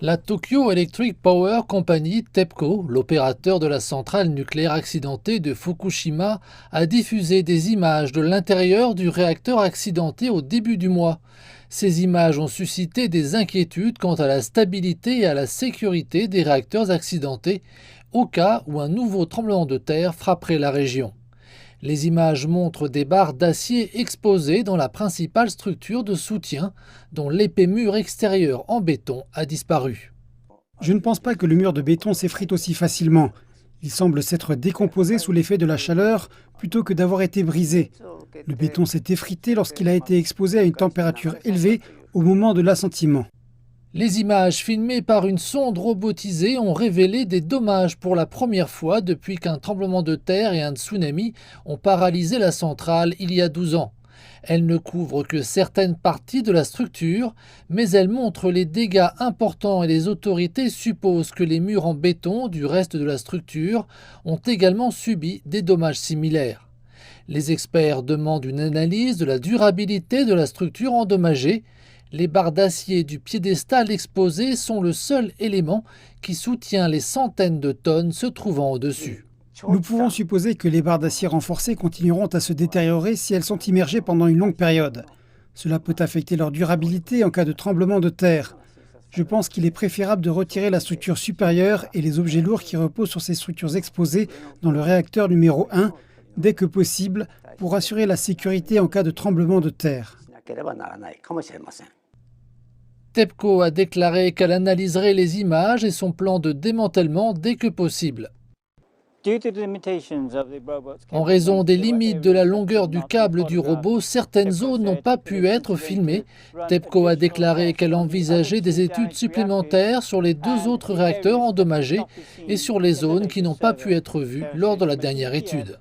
La Tokyo Electric Power Company, TEPCO, l'opérateur de la centrale nucléaire accidentée de Fukushima, a diffusé des images de l'intérieur du réacteur accidenté au début du mois. Ces images ont suscité des inquiétudes quant à la stabilité et à la sécurité des réacteurs accidentés, au cas où un nouveau tremblement de terre frapperait la région. Les images montrent des barres d'acier exposées dans la principale structure de soutien, dont l'épais mur extérieur en béton a disparu. Je ne pense pas que le mur de béton s'effrite aussi facilement. Il semble s'être décomposé sous l'effet de la chaleur plutôt que d'avoir été brisé. Le béton s'est effrité lorsqu'il a été exposé à une température élevée au moment de l'assentiment. Les images filmées par une sonde robotisée ont révélé des dommages pour la première fois depuis qu'un tremblement de terre et un tsunami ont paralysé la centrale il y a 12 ans. Elles ne couvrent que certaines parties de la structure, mais elles montrent les dégâts importants et les autorités supposent que les murs en béton du reste de la structure ont également subi des dommages similaires. Les experts demandent une analyse de la durabilité de la structure endommagée. Les barres d'acier du piédestal exposé sont le seul élément qui soutient les centaines de tonnes se trouvant au-dessus. Nous pouvons supposer que les barres d'acier renforcées continueront à se détériorer si elles sont immergées pendant une longue période. Cela peut affecter leur durabilité en cas de tremblement de terre. Je pense qu'il est préférable de retirer la structure supérieure et les objets lourds qui reposent sur ces structures exposées dans le réacteur numéro 1 dès que possible pour assurer la sécurité en cas de tremblement de terre. TEPCO a déclaré qu'elle analyserait les images et son plan de démantèlement dès que possible. En raison des limites de la longueur du câble du robot, certaines zones n'ont pas pu être filmées. TEPCO a déclaré qu'elle envisageait des études supplémentaires sur les deux autres réacteurs endommagés et sur les zones qui n'ont pas pu être vues lors de la dernière étude.